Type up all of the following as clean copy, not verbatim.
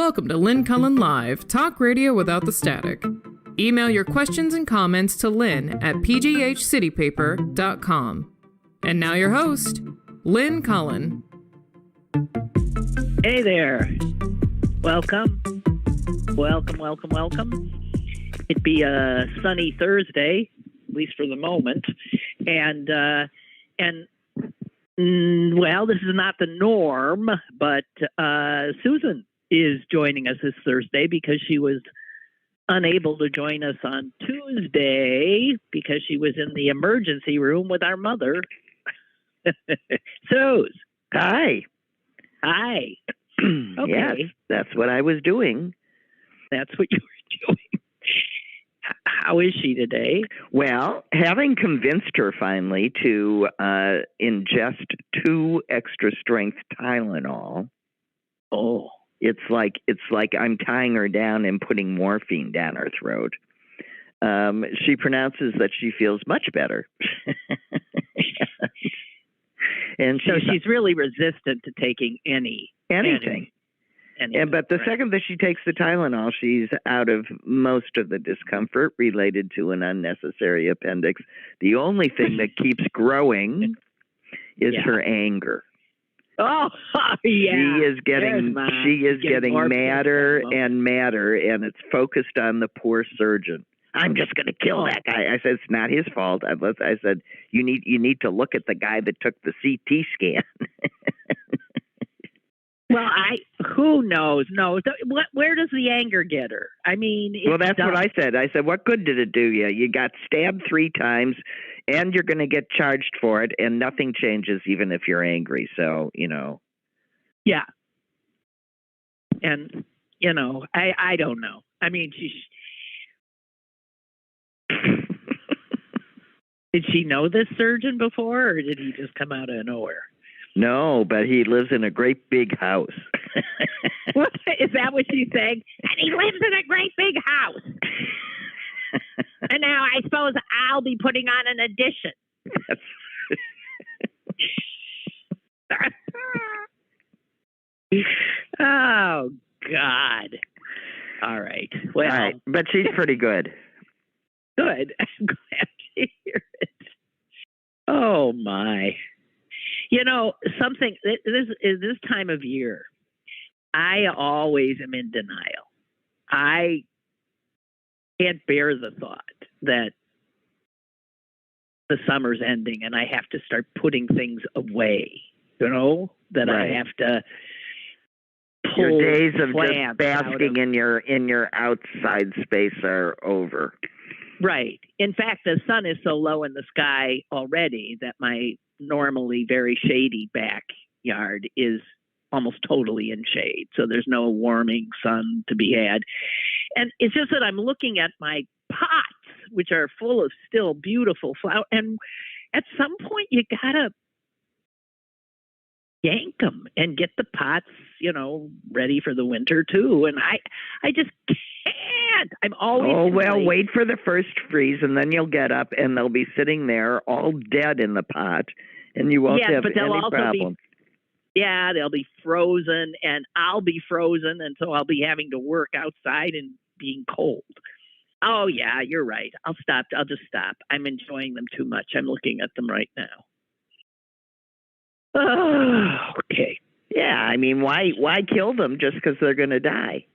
Welcome to Lynn Cullen Live, talk radio without the static. Email your questions and comments to Lynn at pghcitypaper.com. And now your host, Lynn Cullen. Hey there. Welcome. Welcome. It'd be a sunny Thursday, at least for the moment. And well, this is not the norm, but Susan is joining us this Thursday because she was unable to join us on Tuesday because she was in the emergency room with our mother. Suze. Hi. Okay. Yes, that's what I was doing. That's what you were doing. How is she today? Well, having convinced her finally to ingest 2 extra strength Tylenol. Oh. It's like I'm tying her down and putting morphine down her throat. She pronounces that she feels much better. And so she's really resistant to taking anything. But the second that she takes the Tylenol, she's out of most of the discomfort related to an unnecessary appendix. The only thing that keeps growing is her anger. Oh, yeah. She is getting madder and madder, and it's focused on the poor surgeon. I'm just going to kill that guy. I said, it's not his fault. I said, you need to look at the guy that took the CT scan. Well, who knows? No, where does the anger get her? I mean, well, that's what I said. I said, what good did it do you? You got stabbed 3 times, and you're going to get charged for it, and nothing changes even if you're angry. So, Yeah. And, I don't know. I mean, did she know this surgeon before, or did he just come out of nowhere? No, but he lives in a great big house. What, is that what she's saying? And he lives in a great big house. And now I suppose I'll be putting on an addition. Oh, God. All right. Well, all right, but she's pretty good. Good. I'm glad to hear it. Oh, my. Something, this time of year, I always am in denial. I can't bear the thought that the summer's ending and I have to start putting things away, that right. I have to pull your days of just basking in your outside space are over. Right. In fact, the sun is so low in the sky already that my normally very shady backyard is almost totally in shade. So there's no warming sun to be had. And it's just that I'm looking at my pots, which are full of still beautiful flowers. And at some point, you got to yank them and get the pots, ready for the winter too. And I just can't. I'm always. Oh, well, wait for the first freeze and then you'll get up and they'll be sitting there all dead in the pot and you won't have any problem. They'll be frozen and I'll be frozen. And so I'll be having to work outside and being cold. Oh, yeah, you're right. I'll just stop. I'm enjoying them too much. I'm looking at them right now. Oh, okay. Yeah, I mean, why kill them just because they're going to die?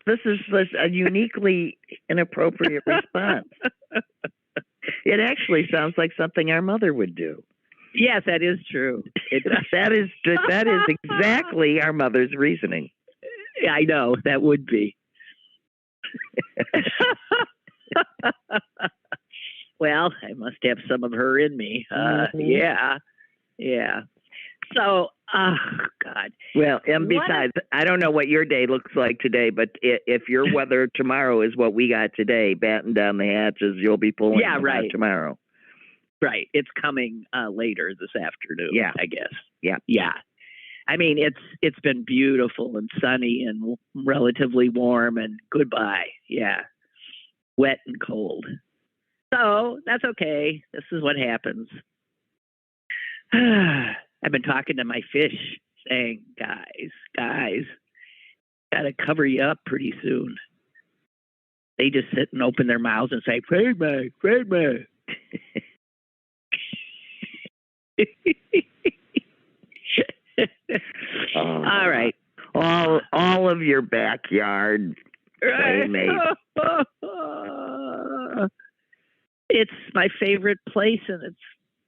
This is a uniquely inappropriate response. It actually sounds like something our mother would do. Yes, that is true. That is exactly our mother's reasoning. I know, that would be. Well, I must have some of her in me. Yeah. So, oh, God. Well, and besides, I don't know what your day looks like today, but if your weather tomorrow is what we got today, batten down the hatches, you'll be pulling them out tomorrow. Right. It's coming later this afternoon, I guess. Yeah. I mean, it's been beautiful and sunny and relatively warm and goodbye. Yeah. Wet and cold. So that's okay. This is what happens. I've been talking to my fish saying, guys, guys got to cover you up pretty soon. They just sit and open their mouths and say, "Feed me, feed me." All right. All of your backyard playmates. It's my favorite place, and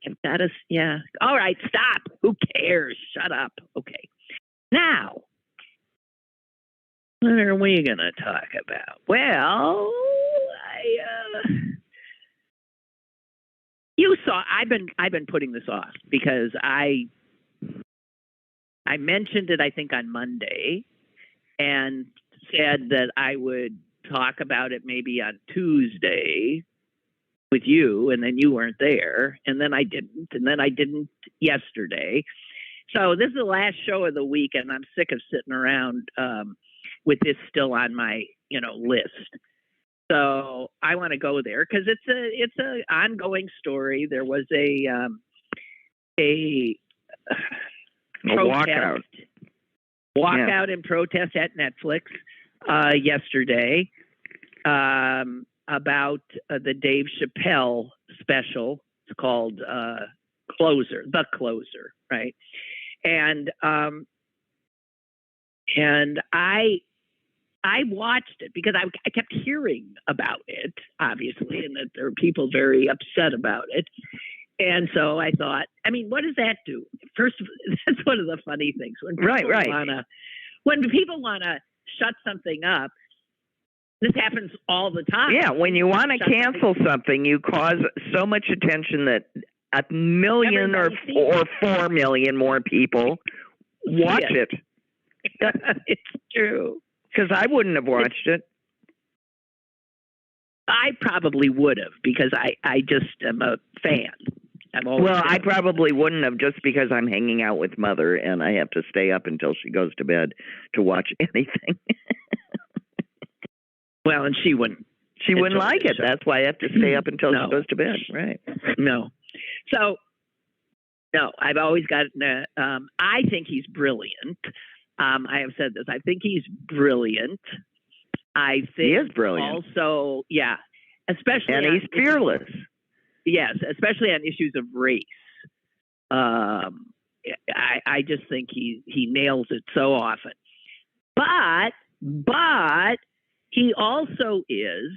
I've got to, yeah. All right, stop. Who cares? Shut up. Okay. Now, what are we going to talk about? Well, you saw. I've been putting this off because I mentioned it, I think, on Monday, and said that I would talk about it maybe on Tuesday with you, and then you weren't there, and then I didn't yesterday. So this is the last show of the week, and I'm sick of sitting around with this still on my list. So I want to go there because it's a ongoing story. There was a walkout and protest at Netflix yesterday about the Dave Chappelle special. It's called The Closer, right? And I watched it because I kept hearing about it, obviously, and that there were people very upset about it. And so I thought, I mean, what does that do? First, that's one of the funny things when people want to shut something up. This happens all the time. Yeah, when you want to cancel something, you cause so much attention that 1 million or 4 million more people watch it. It's true. Because I wouldn't have watched it. I probably would have because I just am a fan. I probably wouldn't have just because I'm hanging out with Mother and I have to stay up until she goes to bed to watch anything. Well, and she wouldn't. She wouldn't like it. That's why I have to stay up until she goes to bed. Right. No. So, no, I've always got, I think he's brilliant. I have said this. I think he's brilliant. I think he is brilliant. Also, yeah, especially and he's fearless. Yes, especially on issues of race. I just think he nails it so often. But he also is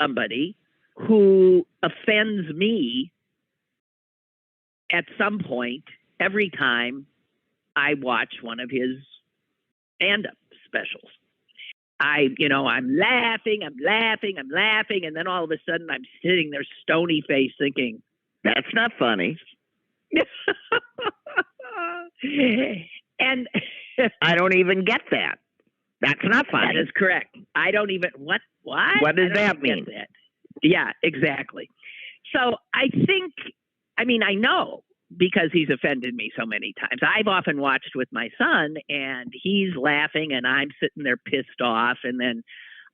somebody who offends me at some point every time I watch one of his stand-up specials. I'm laughing, and then all of a sudden I'm sitting there stony face thinking, that's not funny. And I don't even get that. That's not funny. That is correct. I don't even, what? What does that mean? That. Yeah, exactly. So I know because he's offended me so many times. I've often watched with my son and he's laughing and I'm sitting there pissed off, and then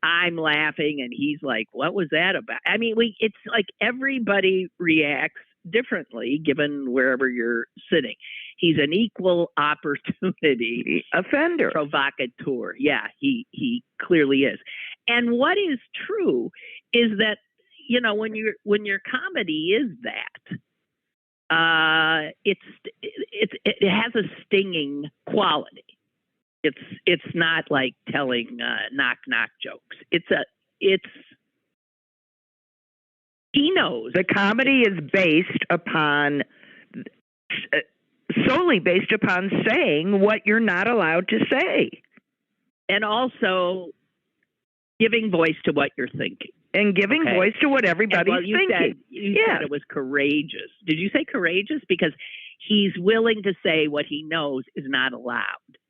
I'm laughing and he's like, what was that about? I mean, it's like everybody reacts differently given wherever you're sitting. He's an equal opportunity offender, provocateur. Yeah, he clearly is. And what is true is that, when your comedy is that, it has a stinging quality. It's not like telling knock jokes. He knows the comedy is based upon solely based upon saying what you're not allowed to say, and also giving voice to what you're thinking. And giving voice to what everybody's thinking. You said it was courageous. Did you say courageous? Because he's willing to say what he knows is not allowed.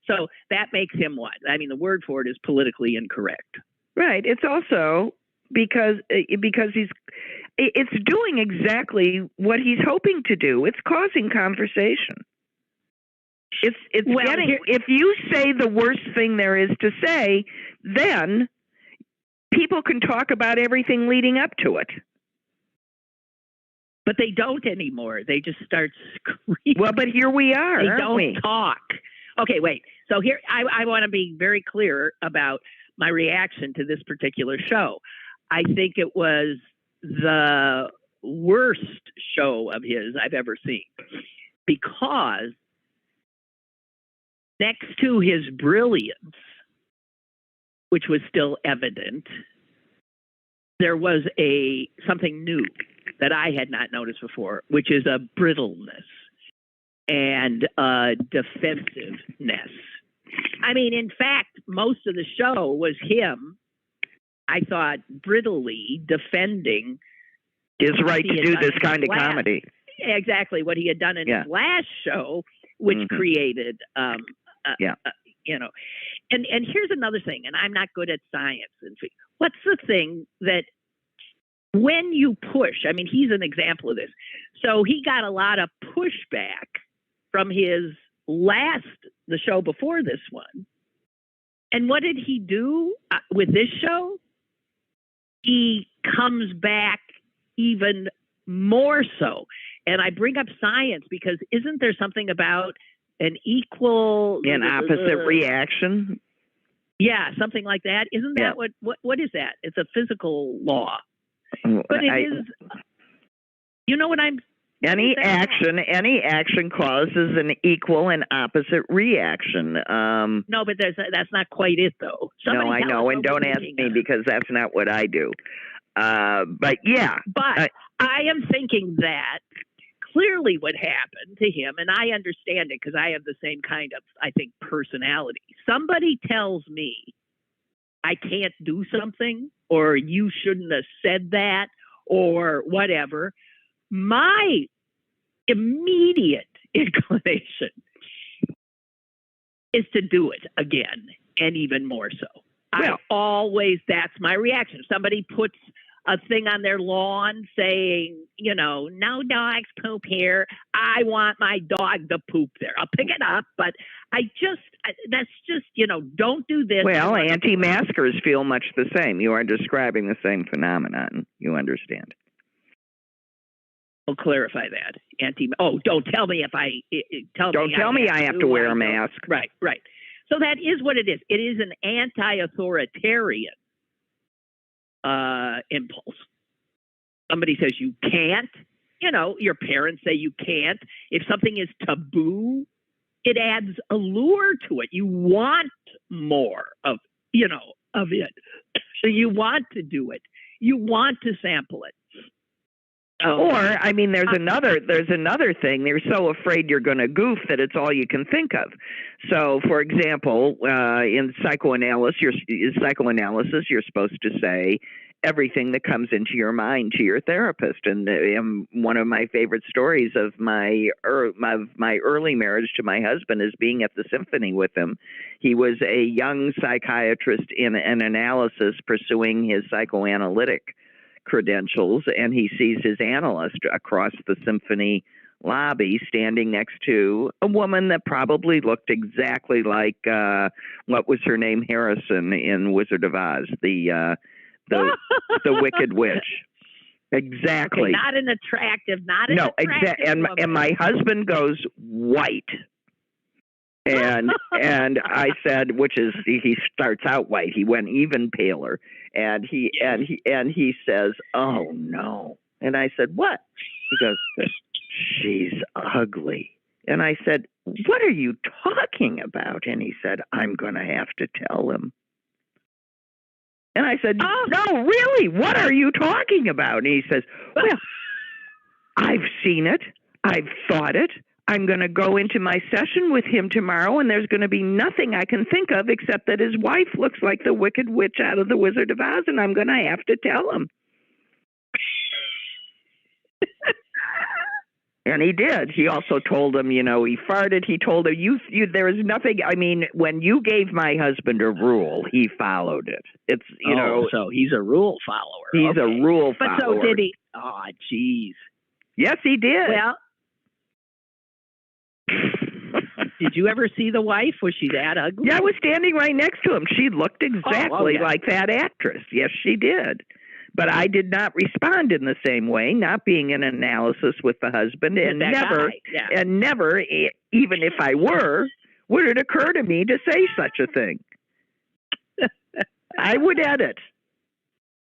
So that makes him what? I mean, the word for it is politically incorrect. Right. It's also because it's doing exactly what he's hoping to do. It's causing conversation. If you say the worst thing there is to say, then people can talk about everything leading up to it. But they don't anymore. They just start screaming. Well, but here we are. They don't talk. Okay, wait. So here, I want to be very clear about my reaction to this particular show. I think it was the worst show of his I've ever seen, because next to his brilliance, which was still evident, there was something new that I had not noticed before, which is a brittleness and a defensiveness. I mean, in fact, most of the show was him, I thought, brittly defending his right to do this kind of comedy. Exactly what he had done in his last show, which created, you know. And here's another thing, and I'm not good at science. What's the thing that when you push, I mean, he's an example of this. So he got a lot of pushback from the show before this one. And what did he do with this show? He comes back even more so. And I bring up science because isn't there something about an opposite reaction? Yeah, something like that. Isn't that what is that? It's a physical law. But it is, you know what I'm Any action causes an equal and opposite reaction. No, but that's not quite it, though. No, I know, and don't ask me because that's not what I do. But yeah. But I am thinking that clearly what happened to him, and I understand it because I have the same kind of, I think, personality. Somebody tells me I can't do something, or you shouldn't have said that, or whatever. My immediate inclination is to do it again, and even more so. That's my reaction. If somebody puts a thing on their lawn saying, no dogs poop here, I want my dog to poop there. I'll pick it up, but that's just, don't do this. Well, anti-maskers feel much the same. You are describing the same phenomenon. You understand. I'll clarify that. Don't tell me Don't tell me I have to wear a mask. Right. So that is what it is. It is an anti-authoritarian impulse. Somebody says you can't. Your parents say you can't. If something is taboo, it adds allure to it. You want more of it. So you want to do it. You want to sample it. Or, there's another thing. They're so afraid you're going to goof that it's all you can think of. So, for example, in psychoanalysis, you're supposed to say everything that comes into your mind to your therapist. And one of my favorite stories of my early marriage to my husband is being at the symphony with him. He was a young psychiatrist in an analysis pursuing his psychoanalytic credentials, and he sees his analyst across the symphony lobby standing next to a woman that probably looked exactly like what was her name, Harrison in Wizard of Oz, the Wicked Witch. Exactly. Okay, not an attractive woman. And my husband goes white. And I said, he starts out white. He went even paler, and he says, "Oh no!" And I said, "What?" He goes, "She's ugly." And I said, "What are you talking about?" And he said, "I'm going to have to tell him." And I said, "No, really? What are you talking about?" And he says, "Well, I've seen it. I've thought it. I'm going to go into my session with him tomorrow, and there's going to be nothing I can think of except that his wife looks like the Wicked Witch out of the Wizard of Oz, and I'm going to have to tell him." And he did. He also told him, he farted. He told him, you there is nothing. When you gave my husband a rule, he followed it. It's, so he's a rule follower. He's a rule follower. But so did he. Oh, geez. Yes, he did. Well, did you ever see the wife? Was she that ugly? Yeah, I was standing right next to him. She looked exactly like that actress. Yes, she did. But I did not respond in the same way, not being in analysis with the husband, and never, even if I were, would it occur to me to say such a thing. I would edit.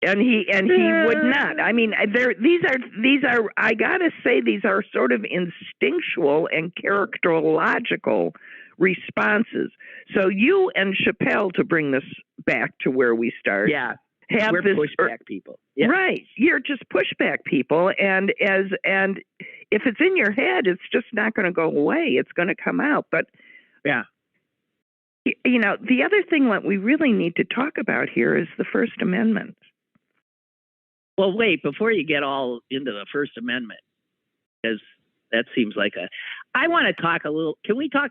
And he would not. I mean, these are. I gotta say, these are sort of instinctual and characterological responses. So you and Chappelle, to bring this back to where we start, we're pushback people, right? You're just pushback people, and if it's in your head, it's just not going to go away. It's going to come out. But you know, the other thing that we really need to talk about here is the First Amendment. Well, wait, before you get all into the First Amendment, because that seems like I want to talk a little, can we talk,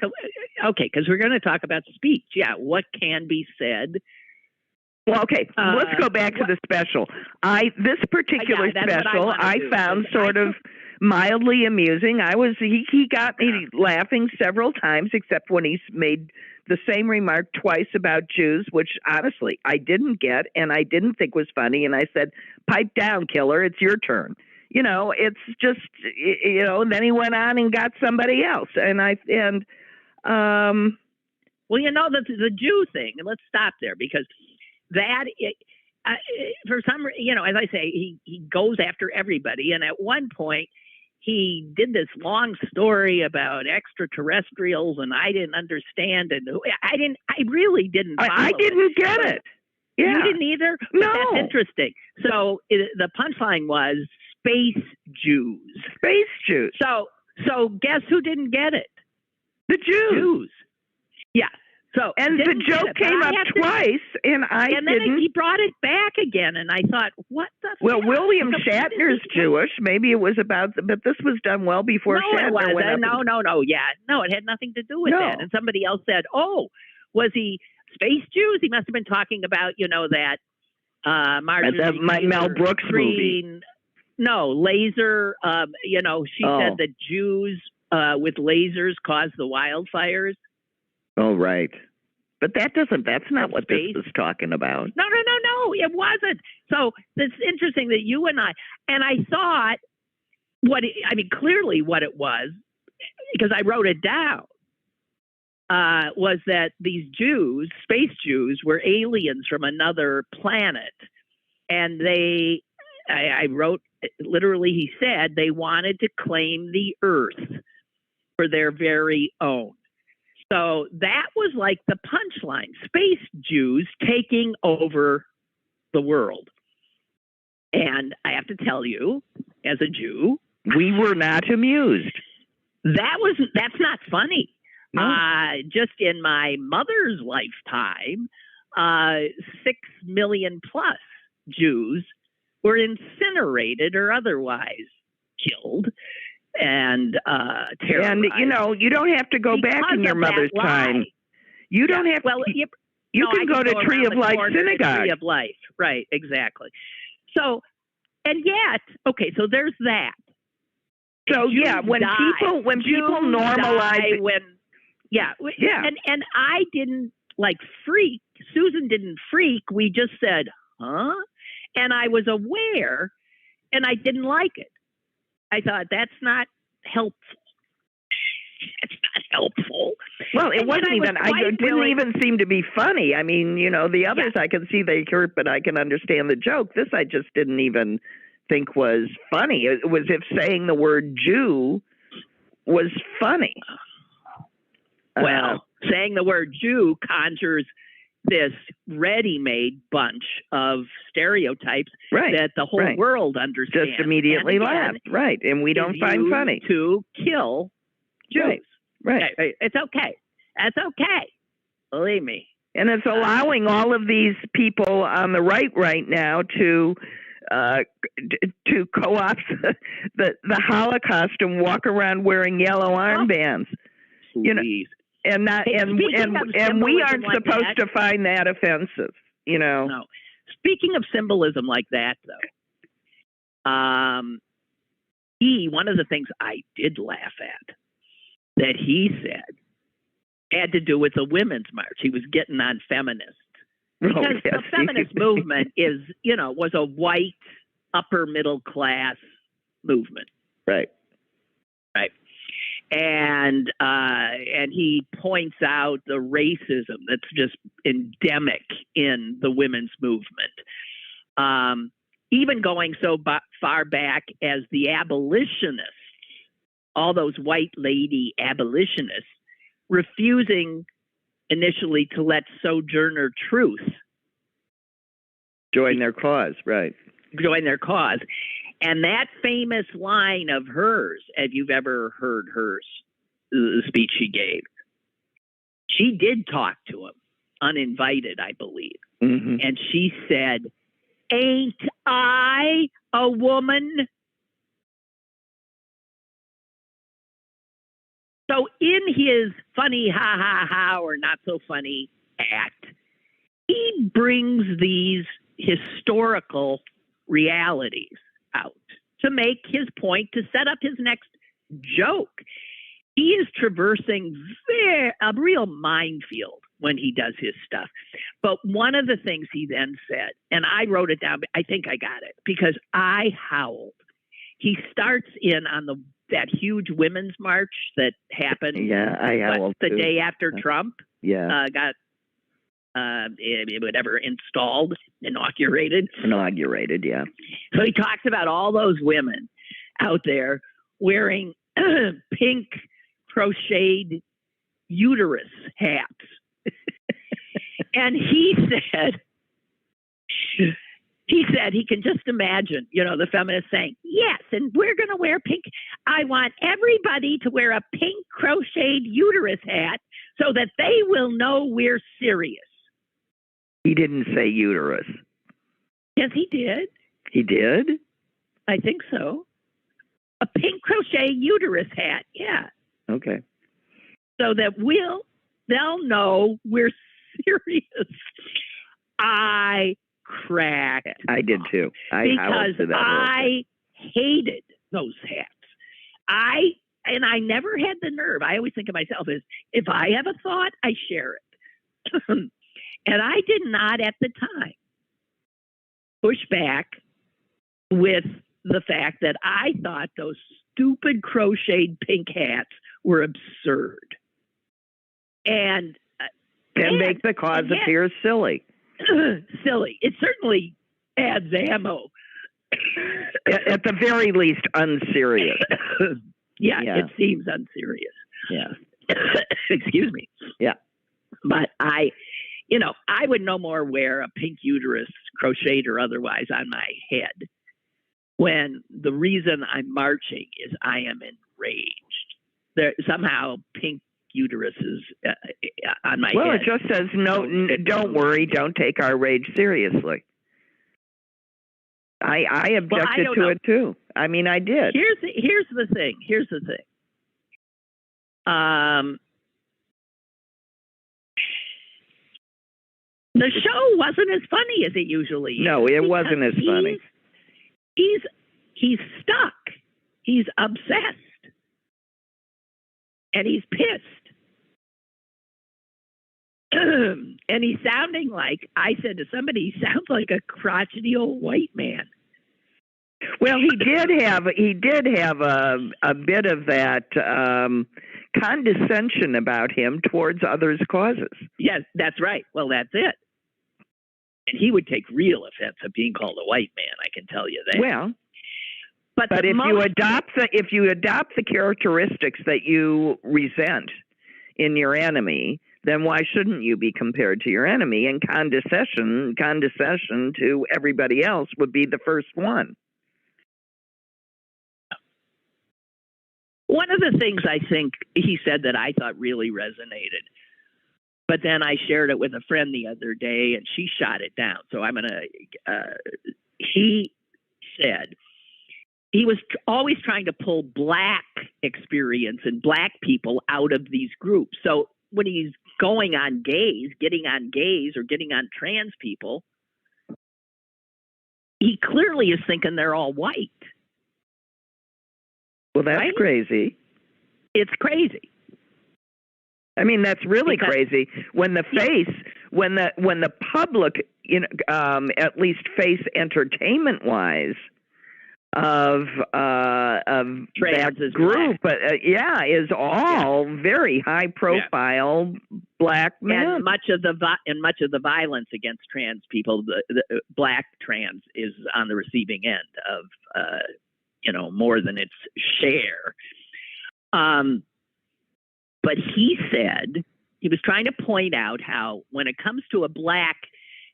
okay, because we're going to talk about speech. Yeah, what can be said. Well, okay, let's go back to the special. This particular special I found sort of mildly amusing. He got me laughing several times, except when he's made the same remark twice about Jews, which honestly I didn't get and I didn't think was funny. And I said, pipe down, killer, it's your turn. You know, it's just, you know, and then he went on and got somebody else. Well, you know, the Jew thing, and let's stop there, because that, for some, you know, as I say, he goes after everybody. And at one point, he did this long story about extraterrestrials, and I didn't understand, and I really didn't. I didn't get it. Yeah. You didn't either? But no. That's interesting. So the punchline was space Jews. Space Jews. So guess who didn't get it? The Jews. Yeah. So and the joke came up twice, and then he brought it back again, and I thought, what the? Well, William Shatner's Jewish. Maybe it was about, but this was done well before Shatner went up. No, it had nothing to do with that. And somebody else said, "Oh, was he space Jews? He must have been talking about, you know, that Mel Brooks movie." No, laser. You know, she said that Jews with lasers cause the wildfires. Oh, right. But that's not what this is talking about. No, it wasn't. So it's interesting that you and I thought clearly what it was, because I wrote it down, was that these Jews, space Jews, were aliens from another planet. And I wrote, literally, he said they wanted to claim the Earth for their very own. So that was like the punchline: space Jews taking over the world. And I have to tell you, as a Jew, we were not amused. That's not funny. No. Just in my mother's lifetime, 6 million plus Jews were incinerated or otherwise killed and terrorized. And you know, you don't have to go back in your mother's time. You don't have. Well, you can go to Tree of Life Synagogue. Tree of Life, right? Exactly. So, and yet, okay, so there's that. So when people normalize, and I didn't freak. Susan didn't freak. We just said, huh? And I was aware, and I didn't like it. I thought, that's not helpful. It's not helpful. Well, it wasn't even. It didn't even seem to be funny. I mean, you know, the others I can see they hurt, but I can understand the joke. This I just didn't even think was funny. It was if saying the word Jew was funny. Well, saying the word Jew conjures this ready-made bunch of stereotypes that the whole world understands. Just immediately laugh, right? And we don't find funny to kill Jews. Right. It's okay. That's okay. Believe me. And it's allowing all of these people on the right now to co-opt the Holocaust and walk around wearing yellow armbands. You know. And we aren't supposed to find that offensive, you know. No. Speaking of symbolism like that, though, one of the things I did laugh at that he said had to do with the Women's March. He was getting on feminists. Because the feminist movement was a white upper middle class movement. Right. Right. And he points out the racism that's just endemic in the women's movement. Even going so far back as the abolitionists, all those white lady abolitionists, refusing initially to let Sojourner Truth join their cause, right? Join their cause. And that famous line of hers, if you've ever heard hers, the speech she gave, she did talk to him, uninvited, I believe. Mm-hmm. And she said, "Ain't I a woman?" So in his funny ha ha ha or not so funny act, he brings these historical realities out to make his point, to set up his next joke. He is traversing a real minefield when he does his stuff. But one of the things he then said, and I wrote it down, I think I got it, because I howled. He starts in on that huge women's march that happened. Yeah, I howled the too. day after Trump got whatever inaugurated, yeah. So he talks about all those women out there wearing pink crocheted uterus hats. And he said he can just imagine, the feminists saying, yes, and we're going to wear pink. I want everybody to wear a pink crocheted uterus hat so that they will know we're serious. He didn't say uterus. Yes, he did. He did? I think so. A pink crochet uterus hat, yeah. Okay. So that they'll know we're serious. I cracked. I did too. Because I hated those hats. I never had the nerve. I always think of myself as, if I have a thought, I share it. And I did not at the time push back with the fact that I thought those stupid crocheted pink hats were absurd. And make the cause appear silly. Silly. It certainly adds ammo. At the very least, unserious. Yeah, it seems unserious. Yeah. Excuse me. Yeah. But I would no more wear a pink uterus, crocheted or otherwise, on my head when the reason I'm marching is I am enraged. Somehow pink uterus is on my head. Well, it just says, no, don't worry, don't take our rage seriously. I objected to it too. I mean, I did. Here's the thing. The show wasn't as funny as it usually is. No, it wasn't as funny. He's stuck. He's obsessed. And he's pissed. And he's sounding like, I said to somebody, he sounds like a crotchety old white man. Well, he did have a bit of that condescension about him towards others' causes. Yes, that's right. Well, that's it. And he would take real offense at being called a white man, I can tell you that. Well, but if you adopt the characteristics that you resent in your enemy, then why shouldn't you be compared to your enemy? And condescension to everybody else would be the first one. One of the things I think he said that I thought really resonated, but then I shared it with a friend the other day and she shot it down. So I'm going to, he said he was always trying to pull Black experience and Black people out of these groups. So when he's getting on gays or getting on trans people, he clearly is thinking they're all white. Well, that's right? Crazy. It's crazy. I mean, that's really crazy when the when the public, at least face entertainment wise of that group, but is all very high profile black men. And much of the violence against trans people, the black trans, is on the receiving end of more than its share. But he said he was trying to point out how when it comes to a black,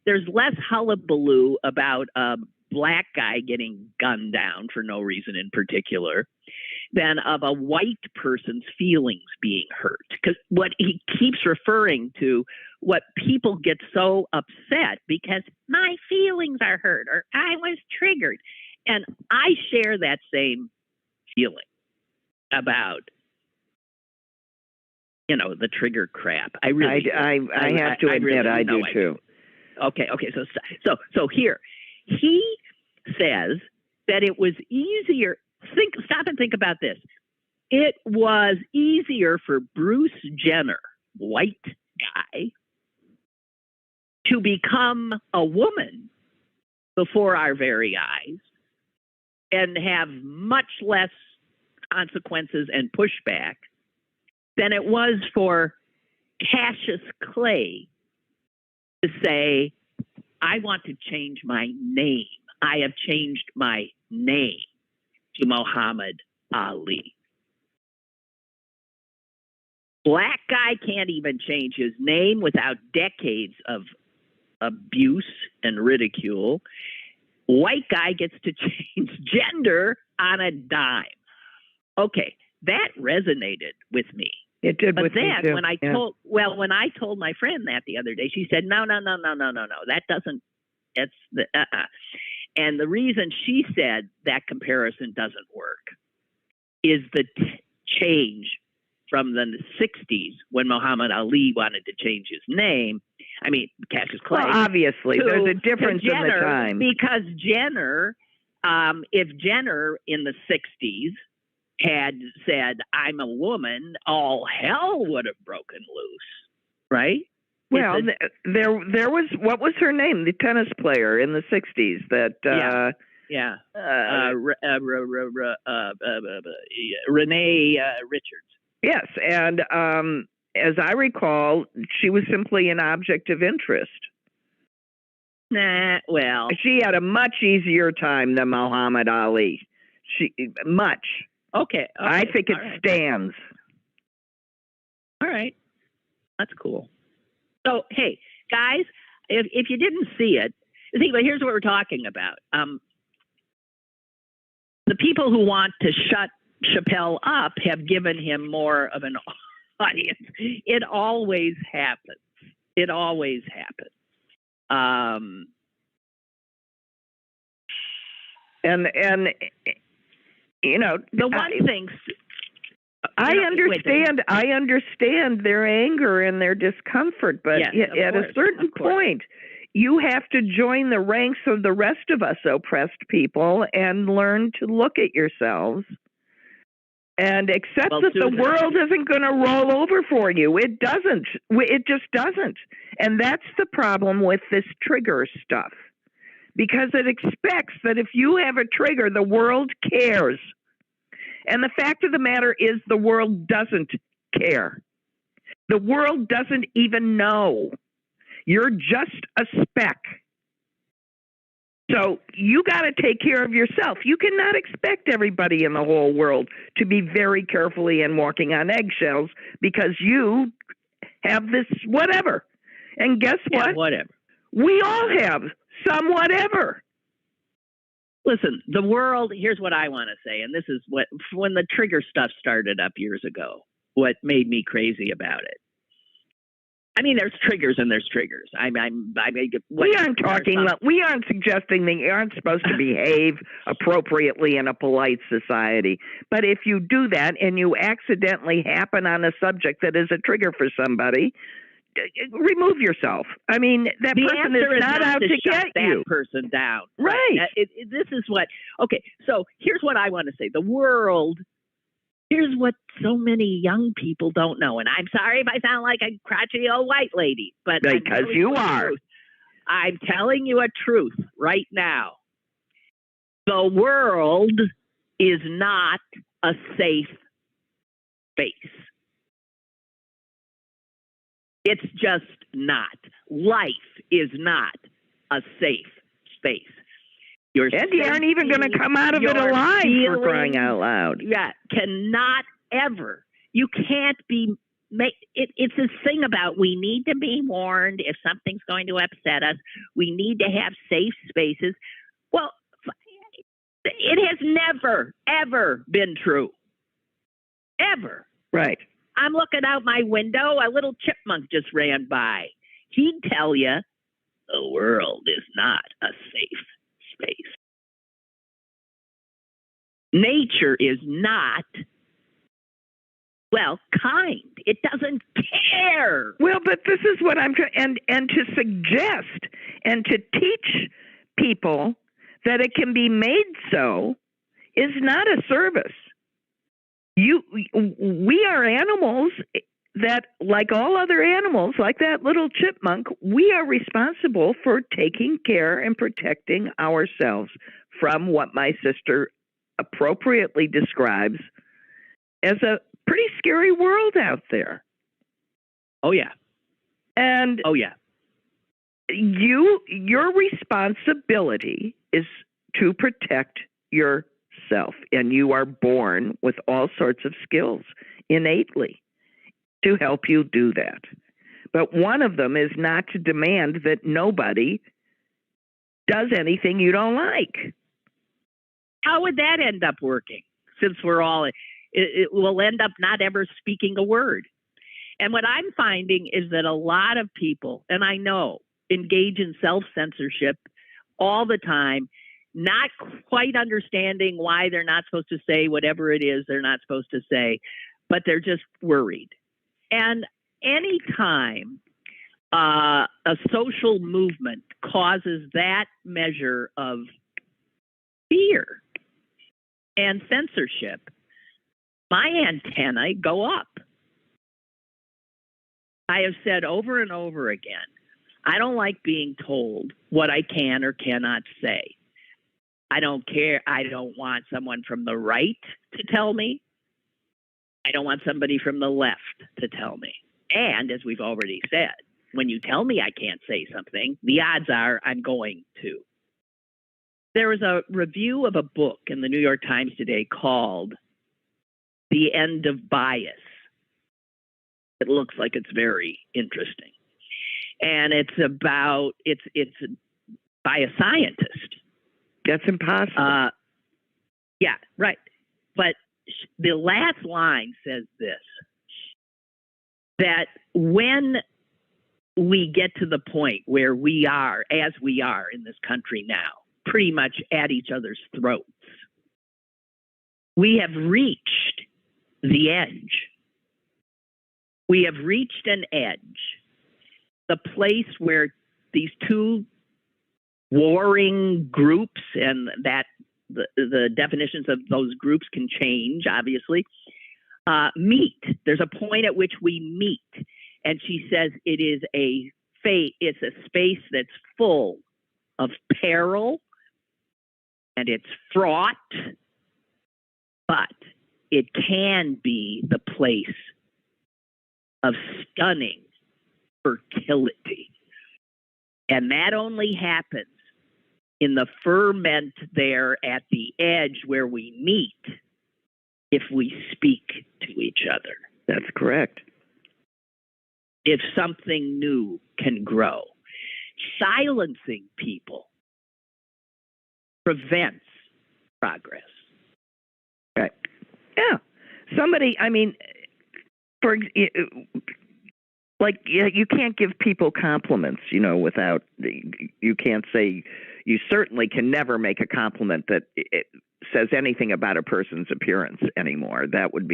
there's less hullabaloo about a black guy getting gunned down for no reason in particular than of a white person's feelings being hurt. Because what he keeps referring to, what people get so upset because my feelings are hurt or I was triggered. And I share that same feeling about, the trigger crap. I really I have to admit I do too. Okay. So here, he says that it was easier. Stop and think about this. It was easier for Bruce Jenner, white guy, to become a woman before our very eyes and have much less consequences and pushback than it was for Cassius Clay to say, I want to change my name. I have changed my name to Muhammad Ali. Black guy can't even change his name without decades of abuse and ridicule. White guy gets to change gender on a dime. Okay, that resonated with me. It did. But with then me too. when I told my friend that the other day, she said, no, that doesn't. It's the And the reason she said that comparison doesn't work is the change from the 60s when Muhammad Ali wanted to change his name. I mean, Cassius Clay. Well, obviously, there's a difference in the time. Because Jenner, if Jenner in the 60s had said, I'm a woman, all hell would have broken loose, right? Well, there was, what was her name? The tennis player in the 60s that... Renee Richards. Yes, and as I recall, she was simply an object of interest. Well... She had a much easier time than Muhammad Ali. Much. Okay. I think it stands. All right. That's cool. So, hey, guys, if you didn't see it, but here's what we're talking about. The people who want to shut Chappelle up have given him more of an audience. It always happens. And the one thing I understand their anger and their discomfort, but at a certain point, you have to join the ranks of the rest of us oppressed people and learn to look at yourselves and accept that the world isn't going to roll over for you. It doesn't. It just doesn't. And that's the problem with this trigger stuff, because it expects that if you have a trigger, the world cares. And the fact of the matter is the world doesn't care. The world doesn't even know. You're just a speck. So you got to take care of yourself. You cannot expect everybody in the whole world to be very carefully and walking on eggshells because you have this whatever. And guess what? Whatever. We all have some whatever. Listen, the world, here's what I want to say, and this is when the trigger stuff started up years ago, what made me crazy about it. I mean, there's triggers and there's triggers. We aren't suggesting that you aren't supposed to behave appropriately in a polite society. But if you do that and you accidentally happen on a subject that is a trigger for somebody, remove yourself. I mean, that person is not out to get you. That person down. Right. This is what. Okay. So here's what I want to say. The world Here's what so many young people don't know, and I'm sorry if I sound like a crotchety old white lady, but because you are. I'm telling you a truth right now. The world is not a safe space. It's just not. Life is not a safe space. And you aren't even going to come out of it alive, for crying out loud. Yeah, cannot ever. You can't be. It's this thing about we need to be warned if something's going to upset us. We need to have safe spaces. Well, it has never, ever been true. Ever. Right. I'm looking out my window. A little chipmunk just ran by. He'd tell you the world is not a safe space. Nature is not, well, kind. It doesn't care. Well, but this is what I'm trying, and to suggest and to teach people that it can be made so is not a service. We are animals that, like all other animals, like that little chipmunk, we are responsible for taking care and protecting ourselves from what my sister appropriately describes as a pretty scary world out there. Oh, yeah. And oh, yeah. Your responsibility is to protect yourself, and you are born with all sorts of skills innately to help you do that. But one of them is not to demand that nobody does anything you don't like. How would that end up working? Since we're all, it will end up not ever speaking a word. And what I'm finding is that a lot of people, and I know, engage in self-censorship all the time, not quite understanding why they're not supposed to say whatever it is they're not supposed to say, but they're just worried. And any time a social movement causes that measure of fear and censorship, my antennae go up. I have said over and over again, I don't like being told what I can or cannot say. I don't care. I don't want someone from the right to tell me. I don't want somebody from the left to tell me. And as we've already said, when you tell me I can't say something, the odds are I'm going to. There was a review of a book in the New York Times today called The End of Bias. It looks like it's very interesting. And it's about, it's by a scientist. That's impossible. Yeah, right. But the last line says this, that when we get to the point where we are, as we are in this country now, pretty much at each other's throats, we have reached the edge. We have reached an edge, the place where these two warring groups, and that the definitions of those groups can change, obviously, meet. There's a point at which we meet. And she says it is it's a space that's full of peril and it's fraught, but it can be the place of stunning fertility. And that only happens in the ferment there at the edge where we meet if we speak to each other. That's correct. If something new can grow. Silencing people prevents progress. Right. Yeah. Somebody, I mean, you can't give people compliments, without, you can't say, you certainly can never make a compliment that it says anything about a person's appearance anymore. That would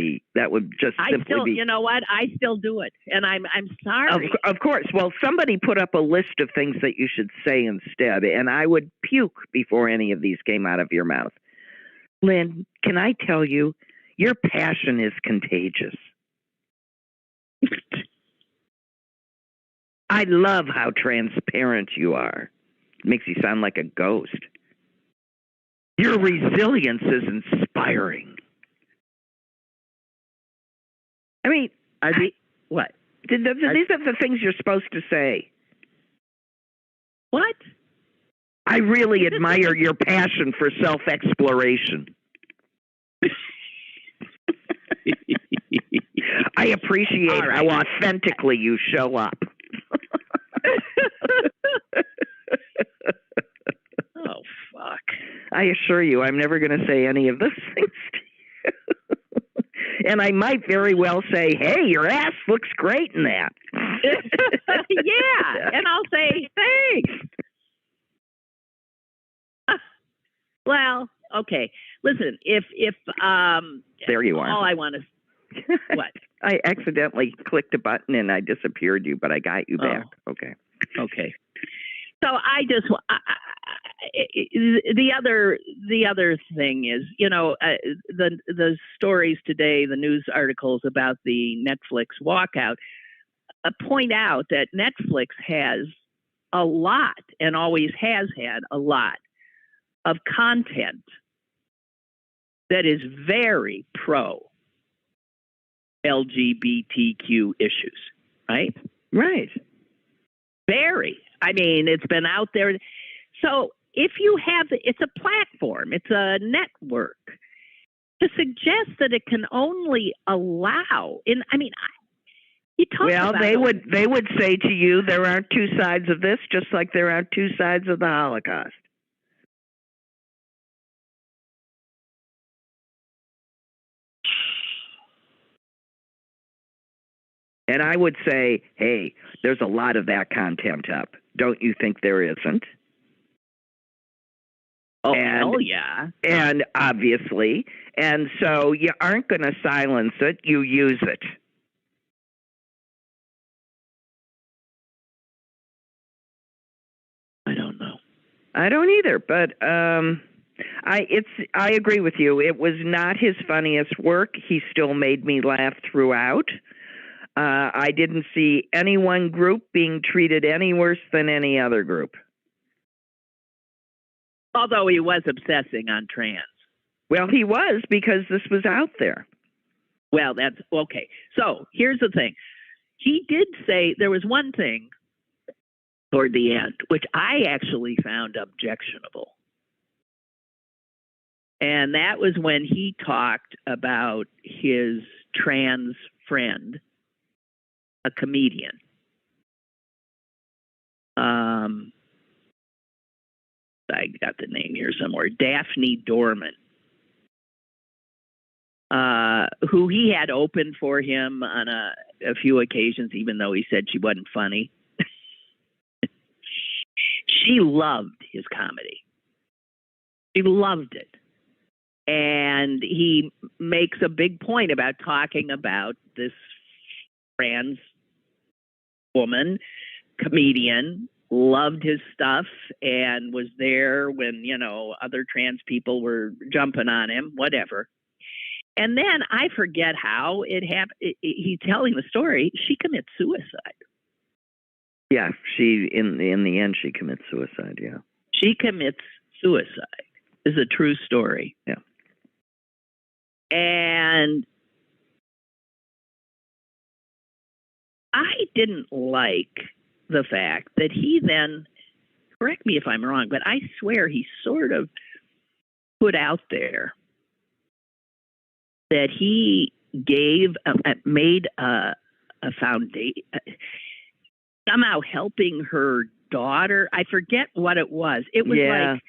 just simply be. You know what? I still do it, and I'm sorry. Of course. Well, somebody put up a list of things that you should say instead, and I would puke before any of these came out of your mouth. Lynn, can I tell you, Your passion is contagious. I love how transparent you are. It makes you sound like a ghost. Your resilience is inspiring. I mean, what? These are the things you're supposed to say. What? I really admire your passion for self-exploration. I appreciate how authentically you show up. Oh, fuck. I assure you, I'm never going to say any of those things to you. And I might very well say, hey, your ass looks great in that. Yeah, and I'll say, thanks. Well, okay. Listen, if there you are. All I want to what? I accidentally clicked a button and I disappeared you, but I got you back. Okay. So I just the other thing is, the stories today, the news articles about the Netflix walkout point out that Netflix has a lot and always has had a lot of content that is very pro LGBTQ issues, right? Right. Very. I mean, it's been out there. So if you have, it's a platform, it's a network. To suggest that it can only allow, you talk about. Well, they would say to you, there aren't two sides of this, just like there aren't two sides of the Holocaust. And I would say, hey, there's a lot of that content up. Don't you think there isn't? Oh, hell yeah. And obviously. And so you aren't going to silence it. You use it. I don't know. I don't either. But I agree with you. It was not his funniest work. He still made me laugh throughout. I didn't see any one group being treated any worse than any other group. Although he was obsessing on trans. Well, he was, because this was out there. Well, that's okay. So here's the thing. He did say there was one thing toward the end, which I actually found objectionable. And that was when he talked about his trans friend, a comedian. I got the name here somewhere. Daphne Dorman, who he had opened for him on a few occasions, even though he said she wasn't funny. She loved his comedy. She loved it. And he makes a big point about talking about this trans woman, comedian, loved his stuff and was there when, other trans people were jumping on him, whatever. And then I forget how it happened. He's telling the story. She commits suicide. Yeah, she in the end she commits suicide. Yeah, she commits suicide. Is a true story. Yeah, and I didn't like the fact that he then, correct me if I'm wrong, but I swear he sort of put out there that he made a foundation, somehow helping her daughter. I forget what it was. It was like,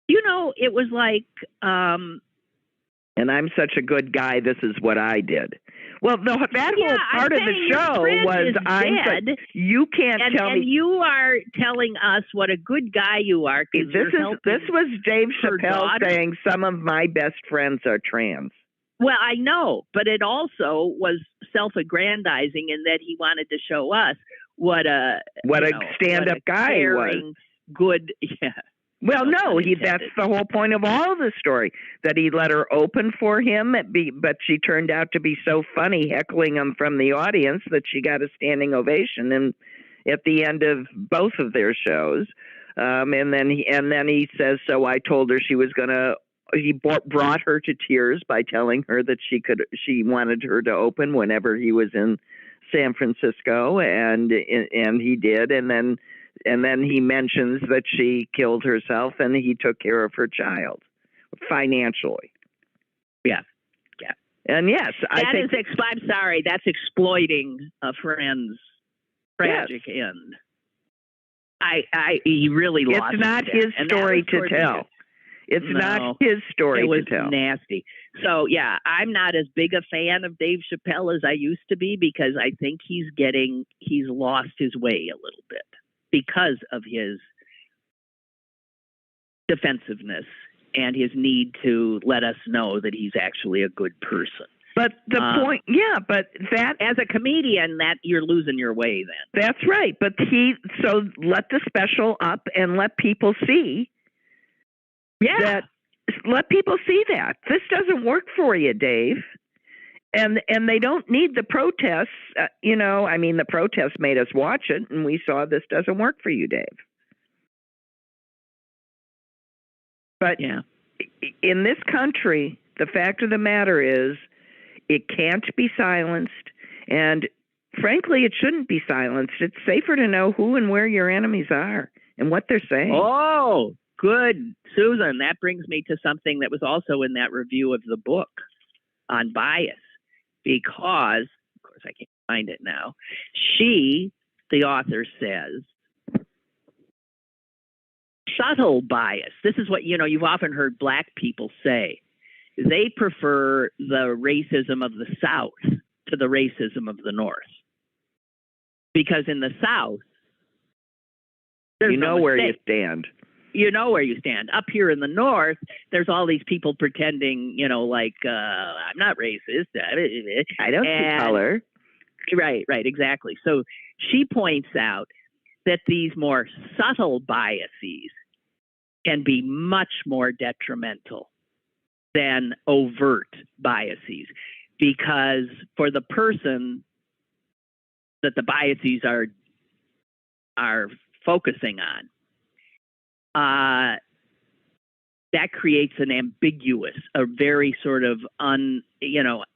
it was like, and I'm such a good guy, this is what I did. Well, that whole part of the show was, you can't tell me. And you are telling us what a good guy you are. This was Dave Chappelle saying some of my best friends are trans. Well, I know, but it also was self-aggrandizing in that he wanted to show us what a stand-up guy he was. Good, yeah. Well, no, that's the whole point of all of the story, that he let her open for him, but she turned out to be so funny heckling him from the audience that she got a standing ovation and at the end of both of their shows. And then he says, so I told her he brought her to tears by telling her that she wanted her to open whenever he was in San Francisco, and he did, and then he mentions that she killed herself and he took care of her child financially. Yeah. And yes, I'm sorry, that's exploiting a friend's tragic end. He really lost. It's not his story to tell. It's not his story to tell. It was nasty. So, yeah, I'm not as big a fan of Dave Chappelle as I used to be, because I think he's lost his way a little bit because of his defensiveness and his need to let us know that he's actually a good person. But the point, but that as a comedian, that you're losing your way then. That's right. But so let the special up and let people see. Yeah. Let people see that this doesn't work for you, Dave. And they don't need the protests. The protests made us watch it, and we saw this doesn't work for you, Dave. But in this country, the fact of the matter is, it can't be silenced, and frankly, it shouldn't be silenced. It's safer to know who and where your enemies are and what they're saying. Oh, good, Susan. That brings me to something that was also in that review of the book on bias, because, of course, I can't find it now. The author, says, subtle bias. This is what, you've often heard black people say. They prefer the racism of the South to the racism of the North. Because in the South, you know where you stand. You know where you stand. Up here in the North, there's all these people pretending, I'm not racist. I don't see color. Right, exactly. So she points out that these more subtle biases can be much more detrimental than overt biases, because for the person that the biases are focusing on, that creates a very sort of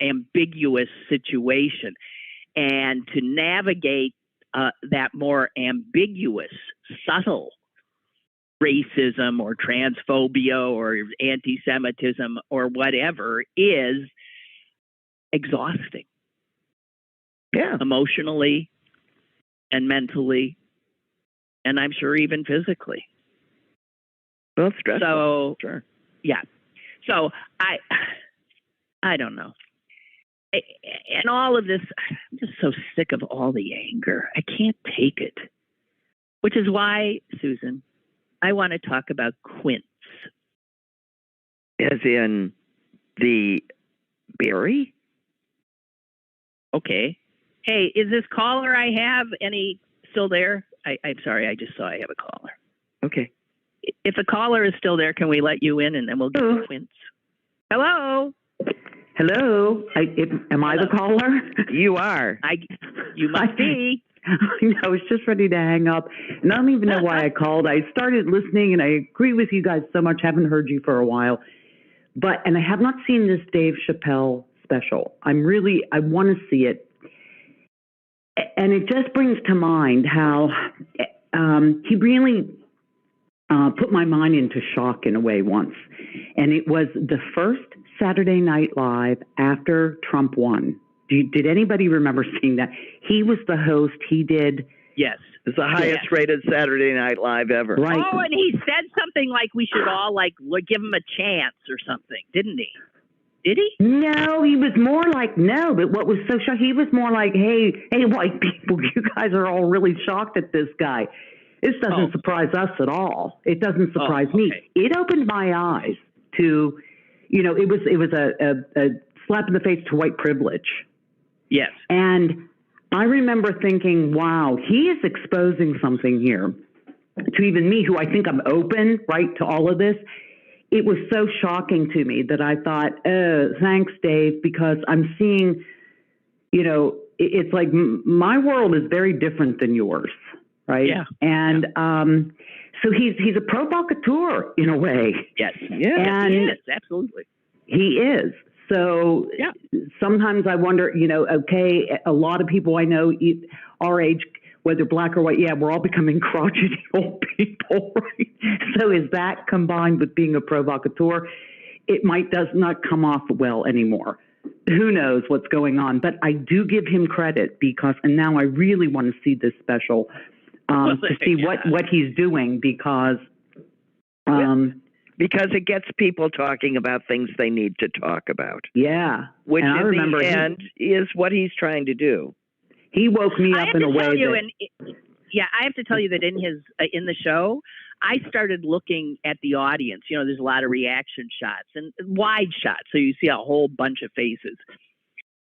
ambiguous situation, and to navigate that more ambiguous, subtle racism or transphobia or anti-Semitism or whatever is exhausting. Yeah. Emotionally and mentally, and I'm sure even physically. Well, it's stressful. So, sure. Yeah. So I don't know. And all of this, I'm just so sick of all the anger. I can't take it. Which is why, Susan, I want to talk about Quince. As in the berry? Okay. Hey, is this caller I have still there? I'm sorry, I just saw I have a caller. Okay. If the caller is still there, can we let you in and then we'll get to Quince? Hello? Hello? Am I the caller? You are. You must be. I was just ready to hang up, and I don't even know why I called. I started listening, and I agree with you guys so much. Haven't heard you for a while, and I have not seen this Dave Chappelle special. I want to see it, and it just brings to mind how he really put my mind into shock in a way once, and it was the first Saturday Night Live after Trump won. Did anybody remember seeing that? He was the host. He did. Yes. It's the highest rated Saturday Night Live ever. Right. Oh, and he said something like we should all give him a chance or something, didn't he? Did he? No, he was more like, no, but what was so shocking, he was more like, hey, white people, you guys are all really shocked at this guy. This doesn't surprise us at all. It doesn't surprise me. It opened my eyes to, it was a slap in the face to white privilege. Yes. And I remember thinking, wow, he is exposing something here to even me, who I think I'm open, right, to all of this, it was so shocking to me that I thought, oh, thanks, Dave, because I'm seeing, it's like my world is very different than yours, right? Yeah. And so he's a provocateur in a way. Yes. Yeah. And he is, absolutely. He is. So sometimes I wonder, okay, a lot of people I know our age, whether black or white, we're all becoming crotchety old people, right? So is that combined with being a provocateur? It does not come off well anymore. Who knows what's going on? But I do give him credit and now I really want to see this special to see what he's doing because it gets people talking about things they need to talk about. Yeah. Which in the end is what he's trying to do. He woke me up in a way I have to tell you that in the show, I started looking at the audience. There's a lot of reaction shots and wide shots, so you see a whole bunch of faces.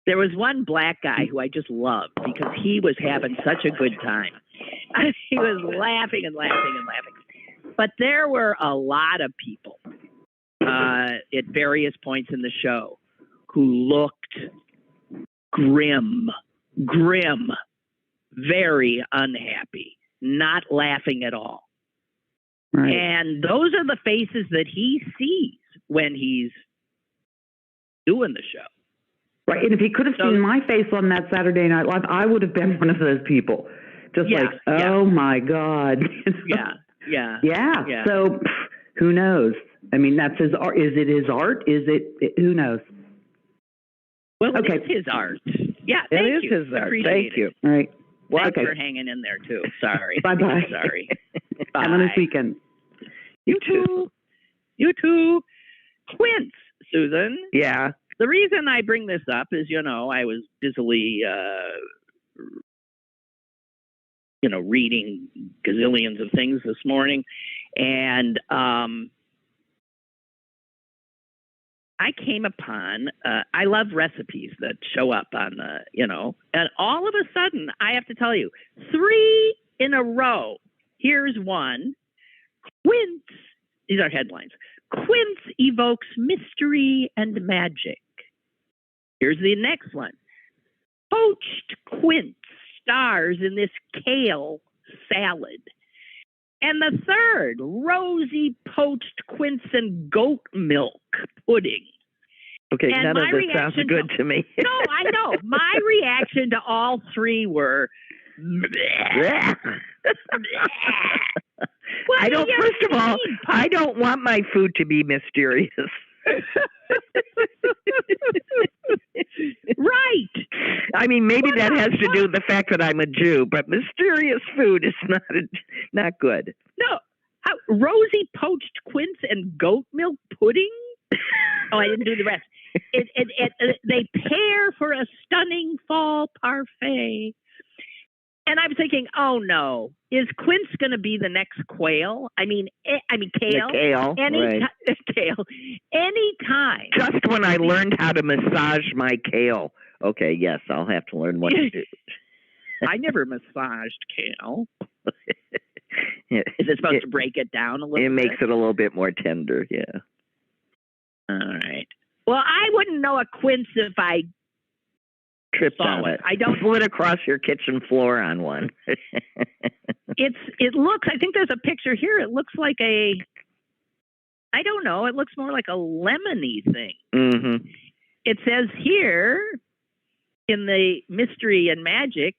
There was one black guy who I just loved because he was having such a good time. He was laughing and laughing and laughing. But there were a lot of people at various points in the show who looked grim, very unhappy, not laughing at all. Right. And those are the faces that he sees when he's doing the show. Right. And if he could have seen my face on that Saturday Night Live, I would have been one of those people. Just oh my God. Yeah. So who knows? I mean, that's his art. Is it his art? Who knows? Well, it's his art. Yeah, it is his art. Thank you. All right. Thanks for hanging in there, too. Sorry. Bye-bye. Sorry. Bye. Have a nice weekend. You too. Quince, Susan. Yeah. The reason I bring this up is, I was busily, reading gazillions of things this morning. And I came upon, I love recipes that show up on and all of a sudden, I have to tell you, 3 in a row. Here's one. Quince, these are headlines. Quince evokes mystery and magic. Here's the next one. Poached quince stars in this kale salad. And the third, rosy poached quince and goat milk pudding. Okay, and none of this sounds good to me. No, I know. My reaction to all 3 were... First of all, I don't want my food to be mysterious. Right. I mean, maybe that has to do with the fact that I'm a Jew, but mysterious food is not good. No. Rosy poached quince and goat milk pudding? Oh, I didn't do the rest. They pair for a stunning fall parfait. And I'm thinking, oh no, is quince going to be the next quail? I mean, kale. Kale. Kale. Anytime. Just when I learned how to massage my kale. Okay, yes, I'll have to learn what to do. I never massaged kale. Is it supposed to break it down a little bit? It makes it a little bit more tender, yeah. All right. Well, I wouldn't know a quince if I tripped on it. I don't slid across your kitchen floor on one. It looks, I think there's a picture here. It looks like I don't know. It looks more like a lemony thing. Mm-hmm. It says here in the mystery and magic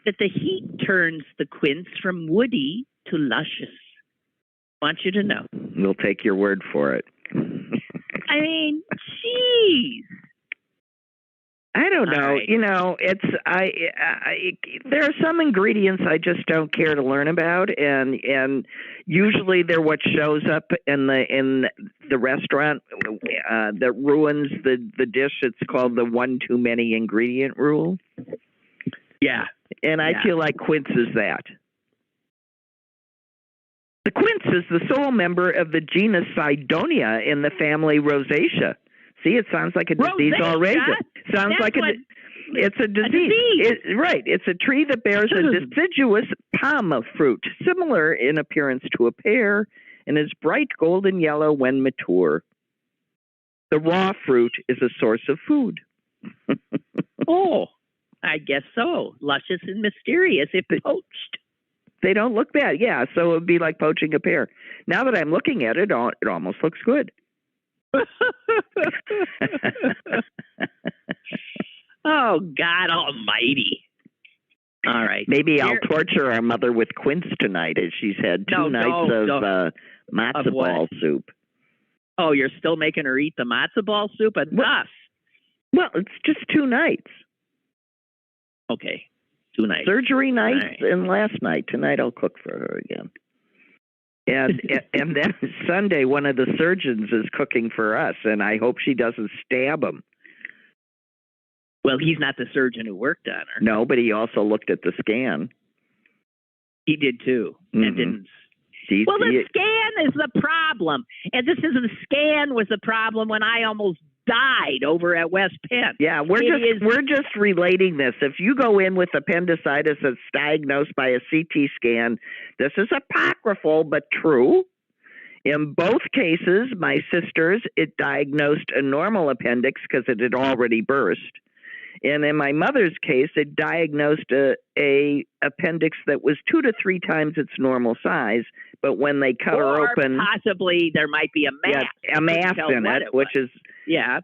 that the heat turns the quince from woody to luscious. I want you to know. We'll take your word for it. I mean, geez. I don't know. Right. There are some ingredients I just don't care to learn about, and usually they're what shows up in the restaurant that ruins the dish. It's called the one too many ingredient rule. Yeah, and I feel like quince is that. The quince is the sole member of the genus Cydonia in the family Rosacea. See, it sounds like a disease already. It's a disease. Right. It's a tree that bears a deciduous palm fruit, similar in appearance to a pear, and is bright golden yellow when mature. The raw fruit is a source of food. Oh, I guess so. Luscious and mysterious if poached. They don't look bad. Yeah, so it would be like poaching a pear. Now that I'm looking at it, it almost looks good. Oh, God almighty. All right. Maybe I'll torture our mother with Quince tonight, as she's had two nights of matzo ball soup. Oh, you're still making her eat the matzo ball soup? Enough. Well, it's just 2 nights. Okay, 2 nights. Surgery night and last night. Tonight I'll cook for her again. And then Sunday, one of the surgeons is cooking for us, and I hope she doesn't stab him. Well, he's not the surgeon who worked on her. No, but he also looked at the scan. He did too, and didn't. Well, the scan is the problem, and the scan was the problem when I almost died over at West Penn. Yeah, we're just relating this. If you go in with appendicitis that's diagnosed by a CT scan, this is apocryphal but true. In both cases, my sisters, it diagnosed a normal appendix because it had already burst. And in my mother's case, it diagnosed a appendix that was 2 to 3 times its normal size. But when they cut her open, possibly there might be a mass. Yeah, a mass in it, which is,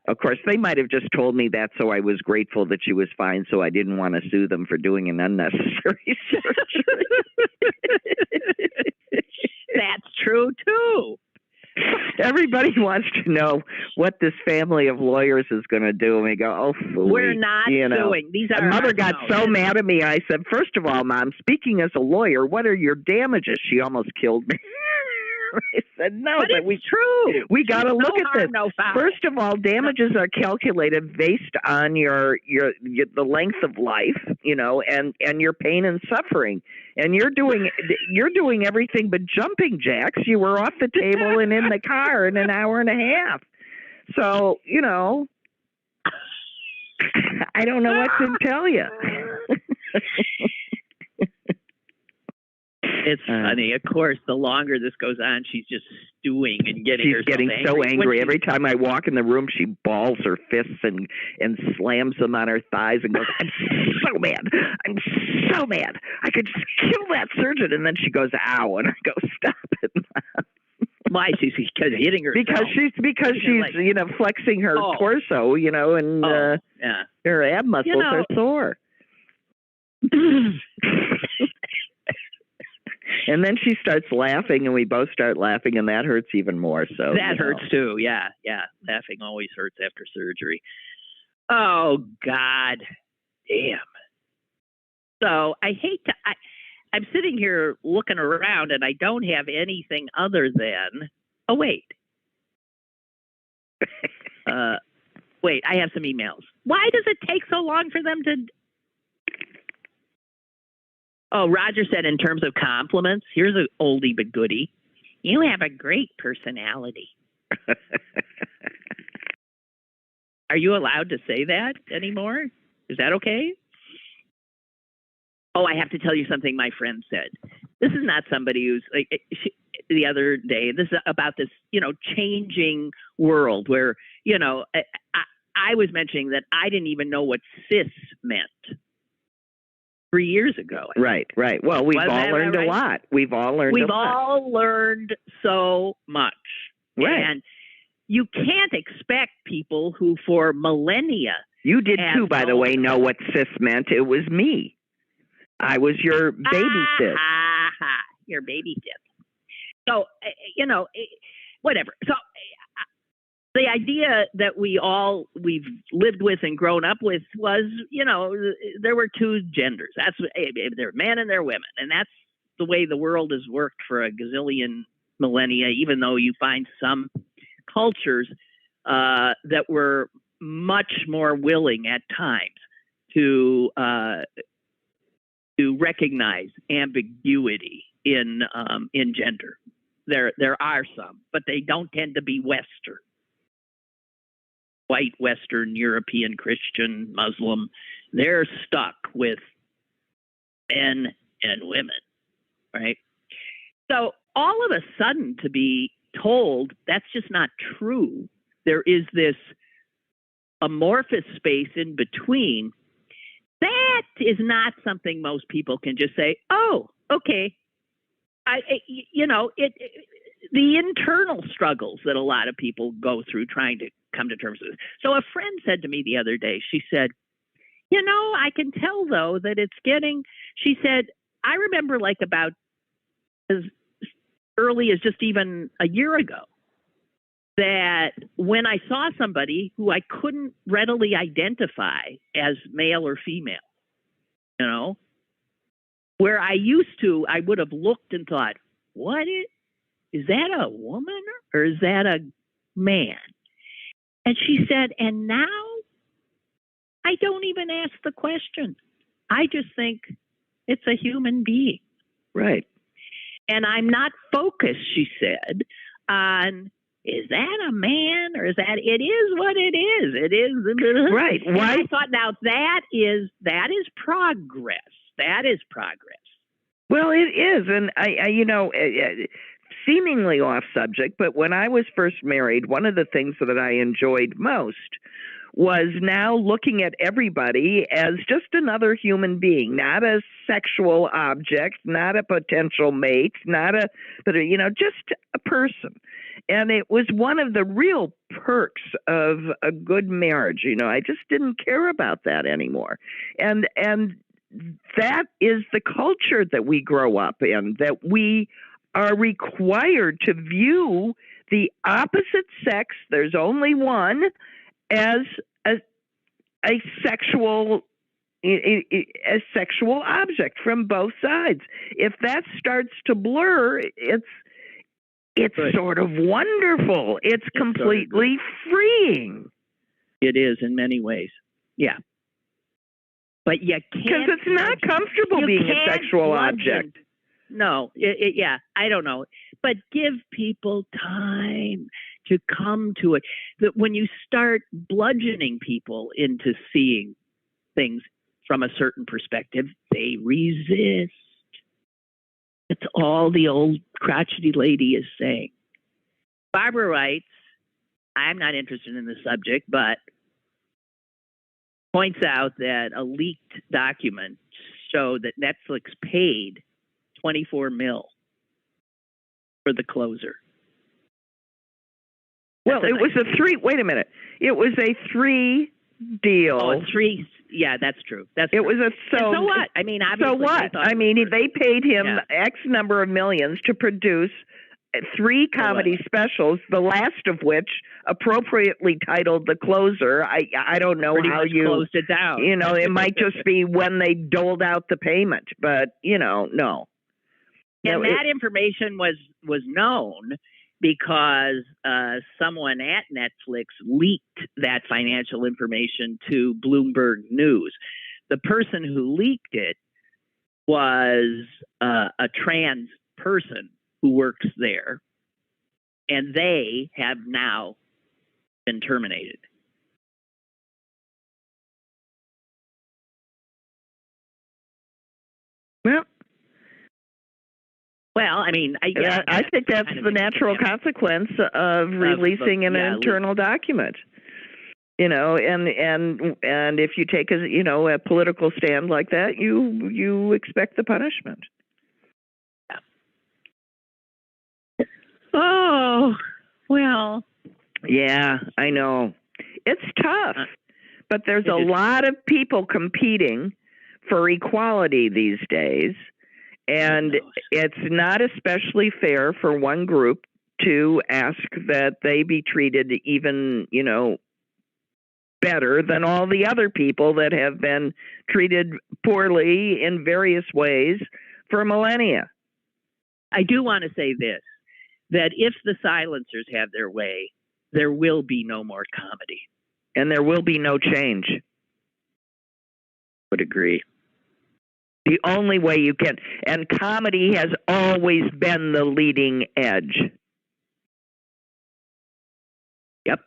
of course, they might have just told me that, so I was grateful that she was fine. So I didn't want to sue them for doing an unnecessary surgery. That's true too. Everybody wants to know what this family of lawyers is going to do. And we go, oh, fooey. We're not doing. These are. Mother got so mad at me. I said, first of all, Mom, speaking as a lawyer, what are your damages? She almost killed me. I said, no, but it's true. We got to look at this. No foul. First of all, damages are calculated based on your the length of life, and your pain and suffering. And you're doing everything but jumping jacks. You were off the table and in the car in an hour and a half. So, I don't know what to tell you. It's funny. Of course, the longer this goes on, she's just stewing and getting so angry. Every time I walk in the room, she balls her fists and slams them on her thighs and goes, I'm so mad. I'm so mad. I could just kill that surgeon. And then she goes, ow. And I go, stop it, Mom. Why? She's hitting her. Because she's flexing her torso, and her ab muscles are sore. And then she starts laughing, and we both start laughing, and that hurts even more. So that hurts too. Yeah. Laughing always hurts after surgery. Oh God, damn. So I hate to. I'm sitting here looking around, and I don't have anything other than. Oh wait. Wait, I have some emails. Why does it take so long for them to? Oh, Roger said in terms of compliments, here's an oldie but goodie. You have a great personality. Are you allowed to say that anymore? Is that okay? Oh, I have to tell you something my friend said. This is not somebody who's the other day. This is about this, changing world where, I was mentioning that I didn't even know what cis meant. 3 years ago. Right. Well, we've all learned a lot. We've all learned so much. Right. And you can't expect people who for millennia. You did too, by the way, know what cis meant. It was me. I was your baby cis. Your baby cis. So, whatever. So, the idea that we've lived with and grown up with was, there were 2 genders. That's they're men and they're women, and that's the way the world has worked for a gazillion millennia. Even though you find some cultures that were much more willing at times to recognize ambiguity in gender. There are some, but they don't tend to be Western. White, Western, European, Christian, Muslim, They're stuck with men and women, right? So all of a sudden to be told that's just not true, there is this amorphous space in between, that is not something most people can just say, oh, okay. The internal struggles that a lot of people go through trying to come to terms with it. So a friend said to me the other day, she said, I can tell though that it's getting, she said, I remember like about as early as just even a year ago, that when I saw somebody who I couldn't readily identify as male or female, where I would have looked and thought, is that a woman or is that a man? And she said, and now I don't even ask the question. I just think it's a human being. Right. And I'm not focused, she said, on is that a man or is that, it is what it is. It is. Right. Why? And I thought, now that is progress. That is progress. Well, it is. And seemingly off subject, but when I was first married, one of the things that I enjoyed most was now looking at everybody as just another human being, not a sexual object, not a potential mate, just a person. And it was one of the real perks of a good marriage. I just didn't care about that anymore. And that is the culture that we grow up in, that we are required to view the opposite sex, there's only one, as a sexual object from both sides. If that starts to blur, it's right. Sort of wonderful. It's completely freeing. It is in many ways. Yeah. But you can't, because it's not comfortable being a sexual object. No, yeah, I don't know. But give people time to come to it. That when you start bludgeoning people into seeing things from a certain perspective, they resist. It's all the old crotchety lady is saying. Barbara writes, I'm not interested in the subject, but points out that a leaked document showed that Netflix paid $24 million for The Closer. Well, it was wait a minute. It was a 3 deal. Oh, 3. Yeah, that's true. It was so what? I mean, obviously. So what? I mean, they paid him X number of millions to produce 3 comedy specials, the last of which appropriately titled The Closer. I don't know how you closed it down. It might just be when they doled out the payment, but no. And that information was known because someone at Netflix leaked that financial information to Bloomberg News. The person who leaked it was a trans person who works there, and they have now been terminated. Well, I mean, I think that's the natural consequence of releasing an internal document. And if you take a political stand like that, you expect the punishment. Oh, well. Yeah, I know. It's tough, but there's a lot of people competing for equality these days. And it's not especially fair for one group to ask that they be treated even, better than all the other people that have been treated poorly in various ways for millennia. I do want to say this, that if the silencers have their way, there will be no more comedy. And there will be no change. Would agree. The only way you can. And comedy has always been the leading edge. Yep.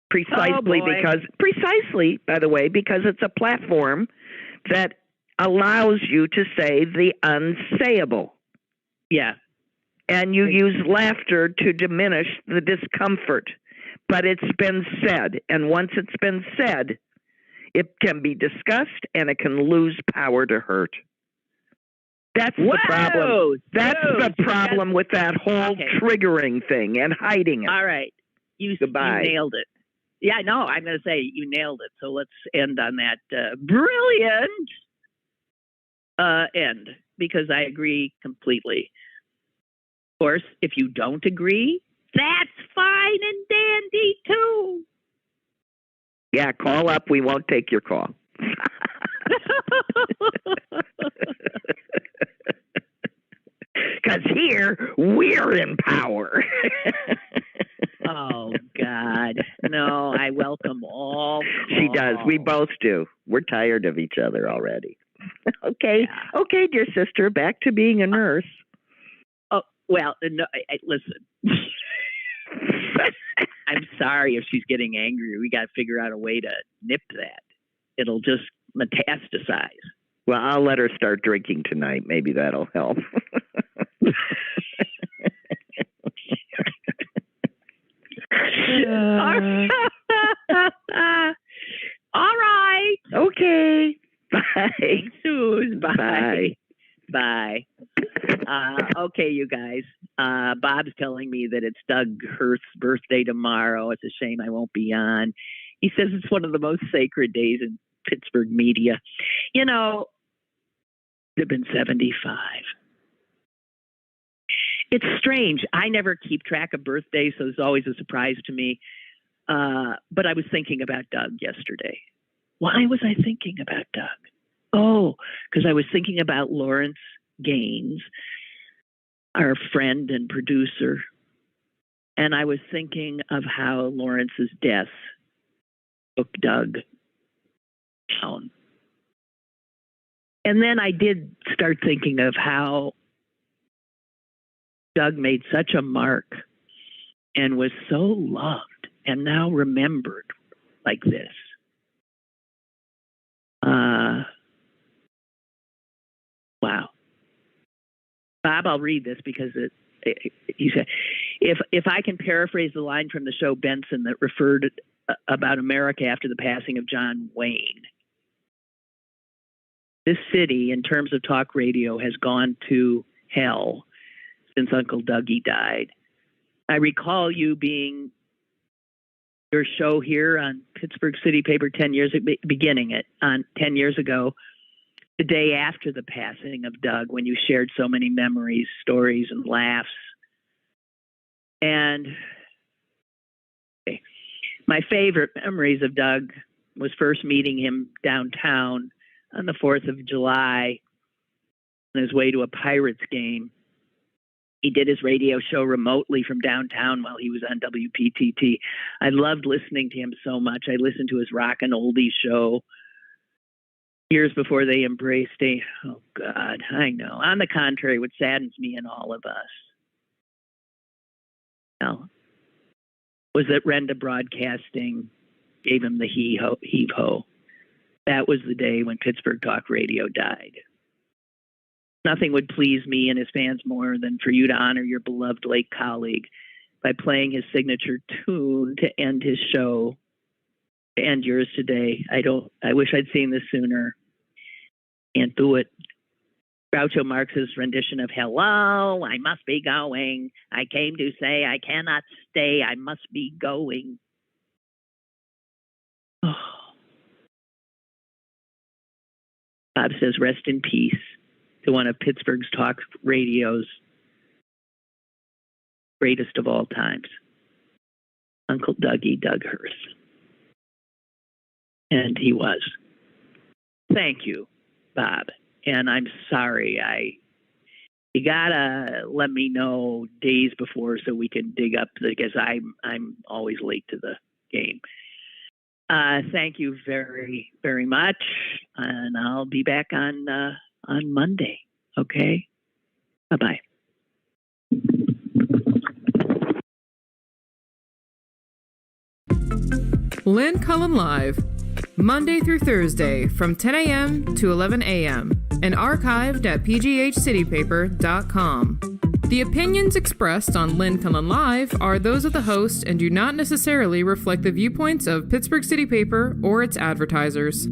Precisely by the way, because it's a platform that allows you to say the unsayable. Yeah. And you use laughter to diminish the discomfort. But it's been said, and once it's been said, it can be discussed and it can lose power to hurt. That's the problem. That's the problem with that whole triggering thing and hiding it. All right. You nailed it. Yeah, no, I'm going to say you nailed it. So let's end on that brilliant end, because I agree completely. Of course, if you don't agree, that's fine and dandy too. Yeah, call up. We won't take your call. Because here, we're in power. Oh, God. No, I welcome all calls. She does. We both do. We're tired of each other already. Okay. Yeah. Okay, dear sister, back to being a nurse. Oh, well, no, listen. I'm sorry if she's getting angry. We got to figure out a way to nip that. It'll just metastasize. Well, I'll let her start drinking tonight. Maybe that'll help. All right. Okay. Bye. Thanks, Suze. Bye. Bye. Okay, you guys. Bob's telling me that it's Doug Hurth's birthday tomorrow. It's a shame I won't be on. He says it's one of the most sacred days in Pittsburgh media. You know, it have been 75. It's strange. I never keep track of birthdays, so it's always a surprise to me. But I was thinking about Doug yesterday. Why was I thinking about Doug? Oh, because I was thinking about Lawrence Gaines, our friend and producer. And I was thinking of how Lawrence's death took Doug down. And then I did start thinking of how Doug made such a mark and was so loved and now remembered like this. Wow. Bob, I'll read this because he said, if I can paraphrase the line from the show Benson that referred about America after the passing of John Wayne. This city, in terms of talk radio, has gone to hell since Uncle Dougie died. I recall you being your show here on Pittsburgh City Paper 10 years ago, the day after the passing of Doug, when you shared so many memories, stories, and laughs. And my favorite memories of Doug was first meeting him downtown on the 4th of July on his way to a Pirates game. He did his radio show remotely from downtown while he was on WPTT. I loved listening to him so much. I listened to his Rock and Oldies show years before they embraced oh God, I know. On the contrary, what saddens me and all of us was that Renda Broadcasting gave him the heave-ho. That was the day when Pittsburgh Talk Radio died. Nothing would please me and his fans more than for you to honor your beloved late colleague by playing his signature tune to end his show, to end yours today. I wish I'd seen this sooner. Can't do it. Groucho Marx's rendition of Hello, I must be going. I came to say I cannot stay. I must be going. Oh. Bob says, rest in peace to one of Pittsburgh's talk radio's greatest of all times, Uncle Dougie, Doug Hurth. And he was. Thank you, Bob. And I'm sorry, you gotta let me know days before so we can dig up because I'm always late to the game. Thank you very, very much, and I'll be back on Monday. Okay, bye-bye. Lynn Cullen Live, Monday through Thursday from 10 a.m. to 11 a.m. and archived at pghcitypaper.com. The opinions expressed on Lynn Cullen Live are those of the host and do not necessarily reflect the viewpoints of Pittsburgh City Paper or its advertisers.